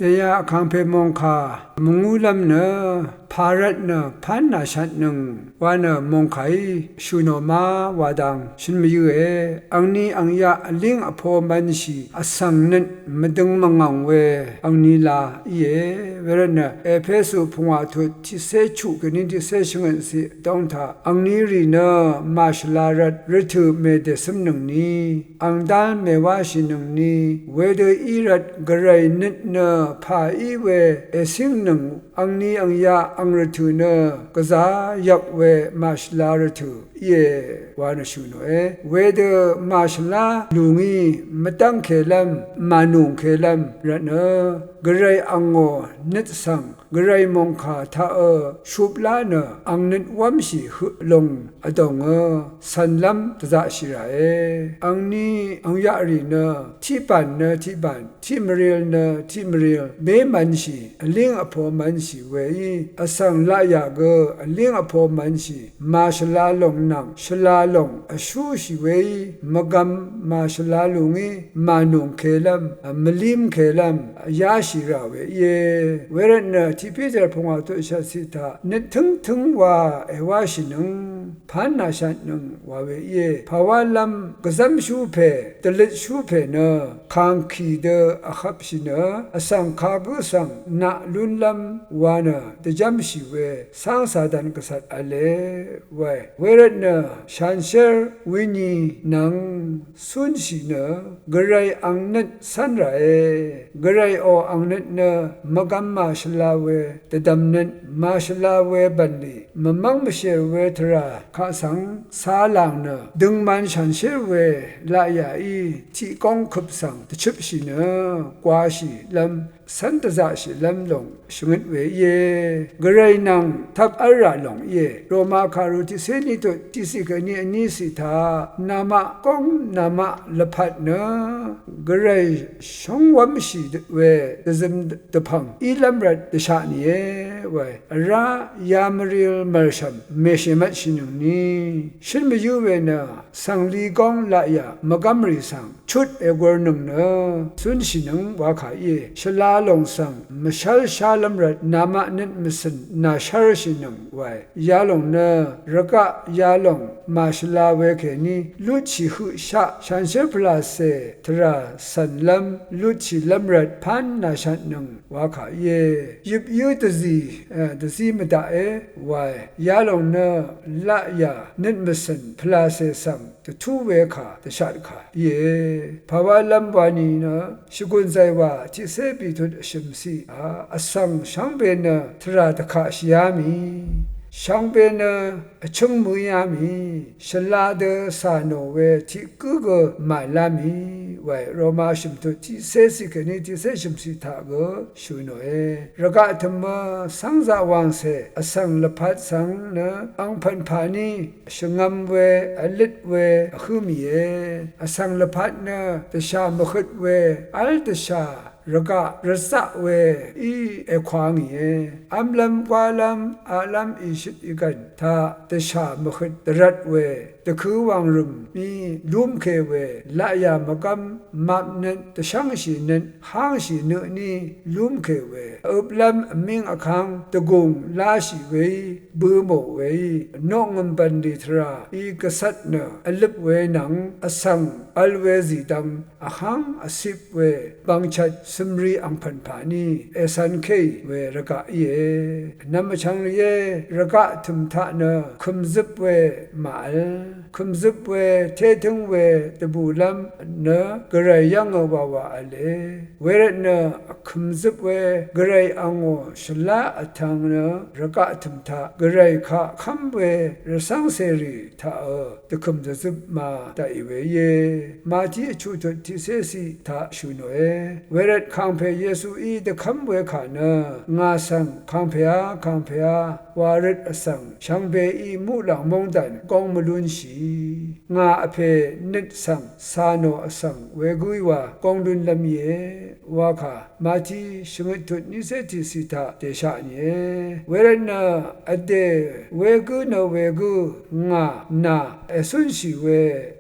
เตียคังเพมงคามงูลำเนพารัตเนพันนาชัดหนึ่งว่าเนมงไขชูโนมาวาดังฉันไม่อยู่อังนี้อังยาลิงอภมันชีอสังนั้นมดึงมังงังเวอังนี้ลาเวรเนเอเพสุพงาทุที่เสชุกันนี้ที่เสชงนสิต้องท่าอังนี้รีเนมาชลารัตฤทุเมเดสมหนึ่งนี้อังดานเมวาชิหนึ่งนี้เวเดอีรัตกระไรนิดเนพาอีเวเอสิงหนึ่งอังนี้อังยาอังฤทุเนกษายักเวมาชลาฤทุวานชูโนเวเดมาชลาลุงีมตังเคลัมมานุงเคลัมระเนกระไรอังโงนิดสังกระไรมงคาทาชุบลาเนอังนิดวัมชีหลงอดงสันลัมตะชิราอังนี้อังยารีเนที่ปันเนที่ปันที่มเรียลเนที่มเรียลเบมันชีเลี้ยงอภมันชีเวอสังลายาเกเลี้ยงอภมันชีมาชลาลงนังชลาลงอชูชีเวมกัมมาชลาลุงีมานุงเคลัมมลิมเคลัมยาชิราเวเวรเนที่พิจารพงศ์ตัวชาสิตาเนถึงว่าเอวาชินึงพันนาชันนึงว่าเวภาวะลำกษัมชูเพตลิดชูเพเนคังคีเดอขับชิเนอสังคากุสังนาลุนลำวานะตะจำชิเวสังสาดันกษัตริย์อเลเวรเนชันเชอร์วินีนังสุนชิเนกระไรอังนัดสันไรกระไรโออังนัดเนมกัมมาชลาเวตะดำนัดมาชลาเวบันดีมมังมเชเวทราข้าสังสาลังเนดึงมันฉันเชเวลายาอีที่กองขับสังตะชิบชิเนกว่าชิลำสันตะชิลำลงชงดเวกระไรนังทับอาราลงโรมาคารุที่เสนิตุที่สิกนี้อันนี้สิทานามะกองนามะละพัดเนกระไรชงวัมชีเวตะซึมตะพังอีลำรัดตะชานีรายามริลมารชัมเมชมัดชินุนีฉันไม่อยู่เวนะสังลีกองละยามกัมริสังชุดเอกวรนึงเนสุนชินึงว่าขายชลาลงสังมชัลชาลมรัดนามะนิดมิสันนาชารชินึงยาลงเนรกะยาลงมาชลาเวเคนีลุชิหุชะชันเชพลาเซทราสันลัมลุชิลมรัดพันนาชันนึงว่าขายยิบยูตซีมดายาลงเนละยานิดมิสันพลาเซสังตะทูเวขาตะชาดขาภาวะลัมวานีนะชกุนใจว่าที่เสปีทุดชิมซีอสังช่างเป็นทราตะขาชยามีช่างเป็นชงมุยามีชลาเดสานโนเวที่กุกมาลามีโรมาชิมตุที่เสสิกนี้ที่เสชิมสิทากชูโนระกะธรรมสังจาวังเสอสังละพัดสังนะอังพันพานีชงมเวอลิดเวขุมีอสังละพัดนะตชามขดเวอัลตชารกะรสะเวอีเอควางีอัมลัมกวาลัมอาลัมอิชิตอีกันทาตชามขดตรัดเวตะคือวังรุมมีลุมเคเวละยามกัมมับนันตะช่างชีนันห้างชีเนนีลุมเคเวอุบลัมมิงอคังตะกงลาชีเวบือโมเวนองงัมบันดิทราอีกษัตเนอลิบเวนังอสังอัลเวซีดังอคังอสิบเวบังชัดสมรีอังพันผานีเอสันเคเวระกะนัมชังระกะทุมทะเนคุมซิบเวมาลคุมซิบเวเทถึงเวตบูลัมเนกระไรยังเอาวาอเลเวรเนคุมซิบเวกระไรอังโอชลาอัทังเนระกะทุมทะกระไรคะคัมเวระสังเสรีทะตะคุมจะซิบมาตะอีเวมาที่ชุดที่เสสีทะชูโนเวรคังเพเยซูอีตะคัมเวขาเนงาสังคังเพยวาริดอสังช่างเบอีมูหลังมงดันกองมลุนชีงาอเพนิดสังสาโนอสังเวกุยวากองดุนลำเยวาขามาที่ชงตุนิเสติสิทาเตชะเนเวรนอเดเวกุนเวกุงานาเอสุนชีเว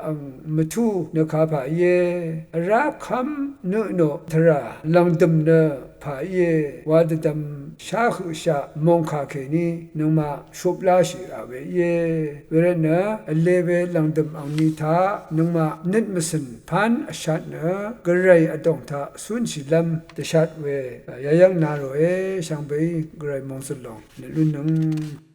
อังมทุนคาพาเยรักคำนุโนทราลังดมเน ผาเยวาดดำชาขุชามงคาเคนีนงมาชุบลาชิอาเวเยเวรเนอเลเวลังดำอังนีทานงมานิดมสินพันอชัดเนกระไรอดงทาสุนชิลัมเตชัดเวยายังนาโรเอช่างไปกระไรมองสลองในรุ่นนึง